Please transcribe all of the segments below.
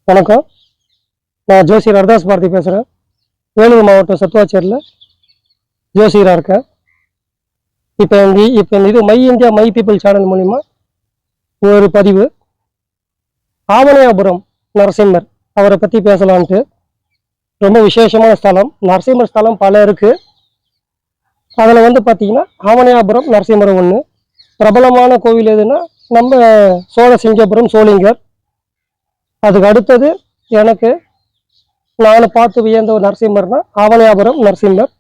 வணக்கம். நான் ஜோசியர் அர்தாஸ் பாரதி பேசுகிறேன். வேலூர் மாவட்டம் சத்துவாச்சேரியில் ஜோசியராக இருக்கேன். இப்போ இது my India my people channel மூலிமா ஒரு பதிவு. ஆவணையாபுரம் நரசிம்மர் அவரை பற்றி பேசலான்ட்டு. ரொம்ப விசேஷமான ஸ்தலம். நரசிம்மர் ஸ்தலம் பல இருக்குது. அதில் பார்த்தீங்கன்னா ஆவணையாபுரம் நரசிம்மர் ஒன்று. பிரபலமான கோவில் எதுன்னா நம்ம சோழ சிங்கபுரம் சோளிங்கர். அதுக்கு அடுத்தது எனக்கு நான் பார்த்து வியந்த ஒரு நரசிம்மர்னா ஆவணையாபுரம் நரசிம்மர்.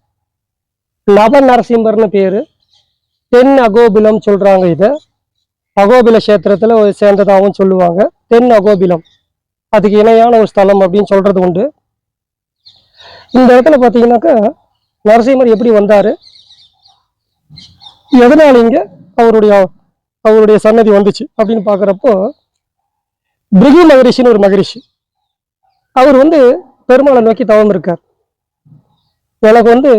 நவ நரசிம்மர்னு பேர். தென் அகோபிலம் சொல்கிறாங்க. இதை அகோபில கஷேத்திரத்தில் சேர்ந்ததாகவும் சொல்லுவாங்க. தென் அகோபிலம் அதுக்கு இணையான ஒரு ஸ்தலம் அப்படின்னு சொல்கிறது உண்டு. இந்த இடத்துல பார்த்தீங்கன்னாக்கா நரசிம்மர் எப்படி வந்தார், எதனால இங்கே அவருடைய சன்னதி வந்துச்சு அப்படின்னு பார்க்குறப்போ, பிருகு மகரிஷின்னு ஒரு மகரிஷி, அவர் பெருமாளை நோக்கி தவம் இருக்கார். எனக்கு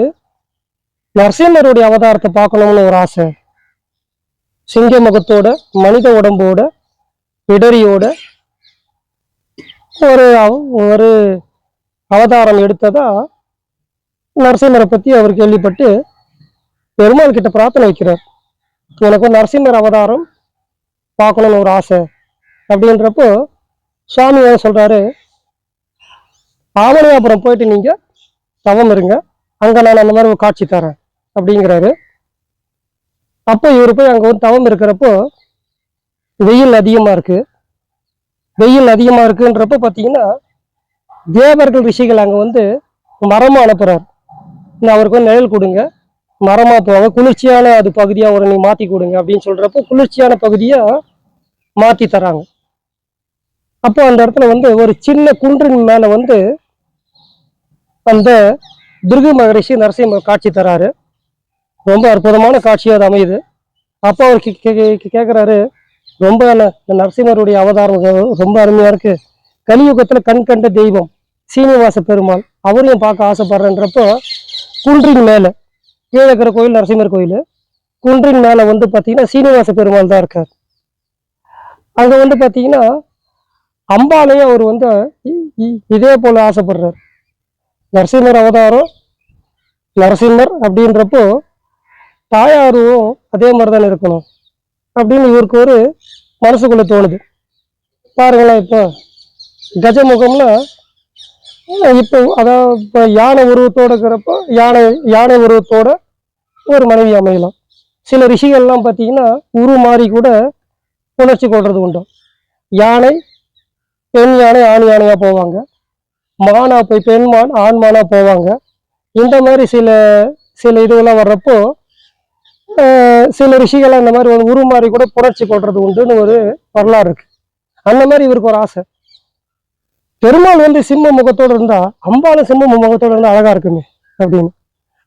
நரசிம்மருடைய அவதாரத்தை பார்க்கணும்னு ஒரு ஆசை. சிங்க முகத்தோட, மனித உடம்போட, பிடரியோட ஒரு அவதாரம் எடுத்ததா நரசிம்மரை பற்றி அவர் கேள்விப்பட்டு பெருமாள் கிட்ட பிரார்த்தனை வைக்கிறார். எனக்கு நரசிம்மர் அவதாரம் பார்க்கணும்னு ஒரு ஆசை அப்படின்றப்போ சுவாமி சொல்றாரு, ஆவணையாபுரம் போயிட்டு நீங்க தவம் இருங்க, அங்க நான் அந்த மாதிரி ஒரு காட்சி தரேன் அப்படிங்கிறாரு. அப்போ இவர் போய் அங்க தவம் இருக்கிறப்போ வெயில் அதிகமா இருக்கு. வெயில் அதிகமா இருக்குன்றப்போ பார்த்தீங்கன்னா தேவர்கள் ரிஷிகள் அங்க மரமா அனுப்புறாரு. அவருக்கு நிழல் கொடுங்க, மரமா போவாங்க, குளிர்ச்சியான அது பகுதியா ஒரு நீ மாத்தி கொடுங்க அப்படின்னு சொல்றப்போ குளிர்ச்சியான பகுதியா மாத்தி தராங்க. அப்போ அந்த இடத்துல ஒரு சின்ன குன்றின் மேல அந்த பிருகு மகரிஷி நரசிம்மர் காட்சி தராரு. ரொம்ப அற்புதமான காட்சியாக அது அமையுது. அப்போ அவர் கேட்குறாரு, ரொம்ப நரசிம்மருடைய அவதாரம் ரொம்ப அருமையா இருக்கு. கலியுகத்துல கண் கண்ட தெய்வம் சீனிவாச பெருமாள், அவரையும் பார்க்க ஆசைப்படுறேன்றப்போ குன்றின் மேல கீழே இருக்கிற கோயில் நரசிம்மர் கோயில், குன்றின் மேல பார்த்தீங்கன்னா சீனிவாச பெருமாள் தான் இருக்கார். அங்க பார்த்தீங்கன்னா அம்பாலையும் அவர் இதே போல ஆசைப்படுறார். நரசிம்மர் அவதாரம் நரசிம்மர் அப்படின்றப்போ தாயாரும் அதே மாதிரி தானே இருக்கணும் அப்படின்னு இவருக்கு ஒரு மனசுக்குள்ள தோணுது. பாருங்களேன், இப்போ கஜமுகம்னா இப்போ அதாவது இப்போ யானை உருவத்தோடு இருக்கிறப்போ யானை உருவத்தோட ஒரு மனைவி அமையலாம். சில ரிஷிகள்லாம் பார்த்தீங்கன்னா உரு மாறி கூட உணர்ச்சி கொள்றது உண்டு. யானை பெண் யானை ஆண் யானையா போவாங்க, மானா போய் பெண் மான் ஆண் மானா போவாங்க. இந்த மாதிரி சில இதுவெல்லாம் வர்றப்போ சில ரிஷிகள்லாம் இந்த மாதிரி உருமாறி கூட புணர்ச்சி கொள்றது உண்டுன்னு ஒரு வரலாறு இருக்கு. அந்த மாதிரி இவருக்கு ஒரு ஆசை. பெருமாள் சிம்ம முகத்தோடு இருந்தா அம்பாலும் சிம்ம முகத்தோடு இருந்தா அழகா இருக்குமே அப்படின்னு.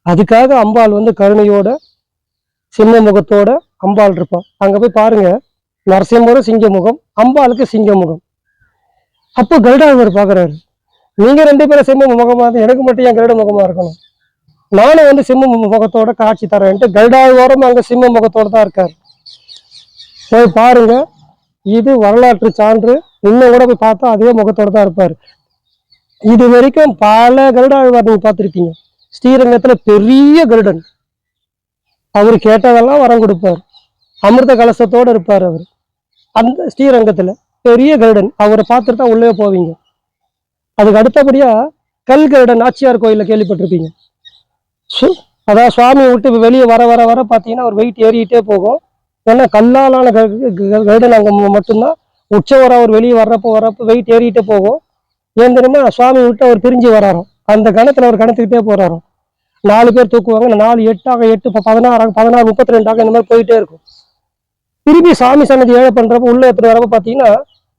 அதுக்காக அம்பாள் கருணையோட சிம்ம முகத்தோட அம்பாள் இருப்பான். அங்க போய் பாருங்க, நரசிம்மரும் சிங்க முகம், அம்பாளுக்கு சிங்க முகம். அப்போ கருடாழ்வார் பாக்குறாரு, நீங்க ரெண்டு பேரும் சிம்ம முகமா இருந்து எனக்கு மட்டும் என் கருட முகமா இருக்கணும், நானும் சிம்ம முகத்தோட காட்சி தரேன்ட்டு கருடாழ்வாரும் அங்க சிம்ம முகத்தோட தான் இருக்காரு. போய் பாருங்க, இது வரலாற்று சான்று. இன்னும் கூட போய் பார்த்தா அதே முகத்தோட தான் இருப்பாரு. இது வரைக்கும் பல கருடாழ்வார் நீங்க பார்த்துருப்பீங்க. ஸ்ரீரங்கத்துல பெரிய கருடன், அவரு கேட்டதெல்லாம் வரம் கொடுப்பார். அமிர்த கலசத்தோட இருப்பார் அவர். அந்த ஸ்ரீரங்கத்துல பெரிய கருடன், அவரை பார்த்துட்டு தான் உள்ளே போவீங்க. அதுக்கு அடுத்தபடியா கல் கருடன் நாச்சியார் கோயில கேள்விப்பட்டிருப்பீங்க. அதாவது சுவாமியை விட்டு வெளியே வர வர வர பார்த்தீங்கன்னா அவர் வெயிட் ஏறிக்கிட்டே போகும். ஏன்னா கல்லாலான கருடன் அங்கே மட்டும்தான். உற்சவரை அவர் வெளியே வர்றப்போ வெயிட் ஏறிக்கிட்டே போகும். ஏன் தெரியுமா, சுவாமி விட்டு அவர் பிரிஞ்சு வராரோ, அந்த கணத்துல அவர் கணத்துக்கிட்டே போறாரோ. 4 பேர் தூக்குவாங்க, 4 8 8 16 16 32 இந்த மாதிரி போயிட்டே இருக்கும். திருப்பி சாமி சன்னதி ஏழை பண்றப்ப உள்ள எடுத்துட்டு வரப்ப பார்த்தீங்கன்னா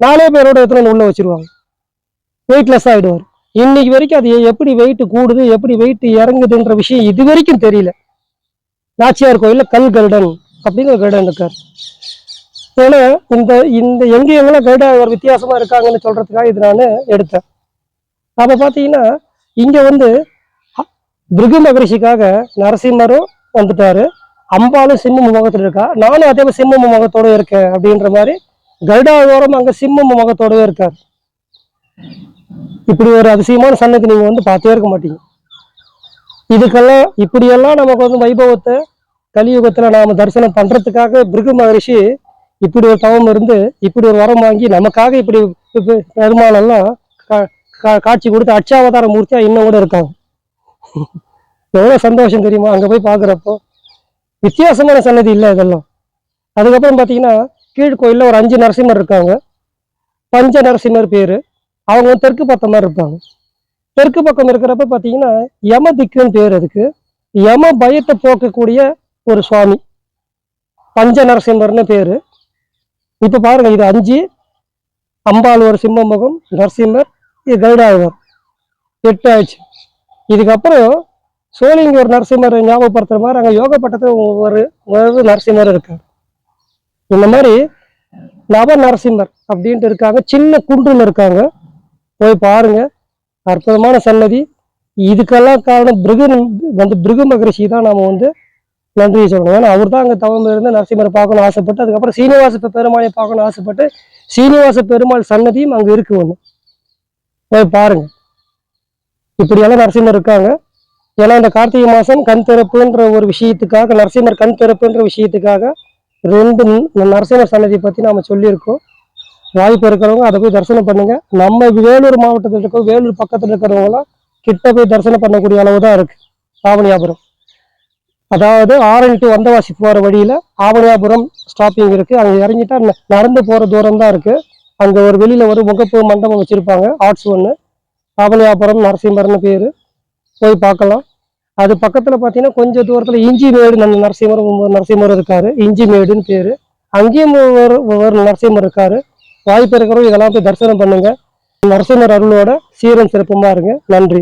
4 பேரோட எடுத்துட்டு உள்ள வச்சிருவாங்க. வெயிட்லெஸ் ஆகிடுவார். இன்னைக்கு வரைக்கும் அது எப்படி வெயிட் கூடுது, எப்படி வெயிட் இறங்குதுன்ற விஷயம் இது வரைக்கும் தெரியல. நாச்சியார் கோயில்ல கல் கருடன் அப்படின்னு ஒரு கருடன் இருக்கார். ஏன்னா இந்த எங்கெல்லாம் கருடாழ்வார் வித்தியாசமா இருக்காங்கன்னு சொல்றதுக்காக இது நான் எடுத்தேன். அப்ப பாத்தீங்கன்னா இங்க பிருகு மகரிஷிக்காக நரசிம்மரும் வந்துட்டாரு, அம்பாலும் சிம்ம முகத்துல இருக்கா, நானும் அதே மாதிரி சிம்ம முகத்தோட இருக்கேன் அப்படின்ற மாதிரி கருடாழ்வாரும் அங்க சிம்ம முகத்தோடவே இருக்காரு. இப்படி ஒரு அதிசயமான சன்னதி நீங்க வந்து பார்த்தே இருக்க மாட்டீங்க. இதுக்கெல்லாம் இப்படியெல்லாம் நமக்கு வந்து வைபவத்தை கலியுகத்துல நாம தரிசனம் பண்றதுக்காக பிருகு மகரிஷி இப்படி ஒரு தவம் இருந்து இப்படி ஒரு வரம் வாங்கி நமக்காக இப்படி பெருமாளெல்லாம் காட்சி கொடுத்து அச்சாவதார மூர்த்தியா இன்னும் கூட இருக்காங்க. எவ்வளவு சந்தோஷம் தெரியுமா அங்க போய் பாக்குறப்போ. வித்தியாசமான சன்னதி இல்லை இதெல்லாம். அதுக்கப்புறம் பாத்தீங்கன்னா கீழ்கோயில்ல ஒரு 5 நரசிம்மர் இருக்காங்க. பஞ்ச நரசிம்மர் பேரு. அவங்க தெற்கு பக்கம் மாதிரி இருப்பாங்க. தெற்கு பக்கம் இருக்கிறப்ப பாத்தீங்கன்னா யம திக்குன்னு பேர். அதுக்கு யம பயத்தை போக்கக்கூடிய ஒரு சுவாமி, பஞ்ச நரசிம்மர்னு பேரு. இப்ப பாருங்க, இது 5, அம்பாள் ஒரு சிம்மமுகம், நரசிம்மர், இது கருடாழ்வார், 8 ஆயிடுச்சு. இதுக்கப்புறம் சோழிங்க ஒரு நரசிம்மர் ஞாபகப்படுத்துற மாதிரி அங்க யோக பட்டத்துல ஒவ்வொரு நரசிம்மர் இருக்காரு. இந்த மாதிரி நவ நரசிம்மர் அப்படின்ட்டு இருக்காங்க. சின்ன குன்றுல இருக்காங்க. போய் பாருங்க, அற்புதமான சன்னதி. இதுக்கெல்லாம் காரணம் பிருகு மகரிஷி தான் நாம வந்து நன்றி சொல்லணும். ஏன்னா அவர் தான் அங்க தவம் இருந்து நரசிம்மரை பார்க்கணும் ஆசைப்பட்டு, அதுக்கப்புறம் சீனிவாச பெருமாளை பார்க்கணும் ஆசைப்பட்டு சீனிவாச பெருமாள் சன்னதியும் அங்க இருக்கு ஒண்ணு. போய் பாருங்க. இப்படியெல்லாம் நரசிம்மர் இருக்காங்க. ஏன்னா இந்த கார்த்திகை மாசம் கண் திறப்புன்ற ஒரு விஷயத்துக்காக, நரசிம்மர் கண் திறப்புன்ற விஷயத்துக்காக 2 நரசிம்மர் சன்னதியை பத்தி நாம சொல்லியிருக்கோம். வாய்ப்பு இருக்கிறவங்க அதை போய் தரிசனம் பண்ணுங்க. நம்ம வேலூர் மாவட்டத்தில் இருக்கோம், வேலூர் பக்கத்துல இருக்கிறவங்களாம் கிட்ட போய் தரிசனம் பண்ணக்கூடிய அளவு தான் இருக்கு ஆவணியாபுரம். அதாவது RN to வந்தவாசி போற வழியில ஆவணியாபுரம் ஸ்டாப்பிங் இருக்கு. அங்க இறங்கிட்டா நடந்து போற தூரம் தான் இருக்கு. அங்க ஒரு வெளியில ஒரு முகப்பு மண்டபம் வச்சிருப்பாங்க, ஆர்ட்ஸ் ஒன்று. ஆவணியாபுரம் நரசிம்மர்னு பேரு. போய் பார்க்கலாம். அது பக்கத்துல பாத்தீங்கன்னா கொஞ்சம் தூரத்துல இஞ்சி மேடு நரசிம்மர் இருக்காரு. இஞ்சி மேடுன்னு பேரு. அங்கேயும் ஒரு நரசிம்மர் இருக்காரு. வாய்ப்பு இருக்கிறவங்க இதெல்லாம் போய் தரிசனம் பண்ணுங்க. நரசிம்மர் அருளோட சீரன் சிறப்புமா இருங்க. நன்றி.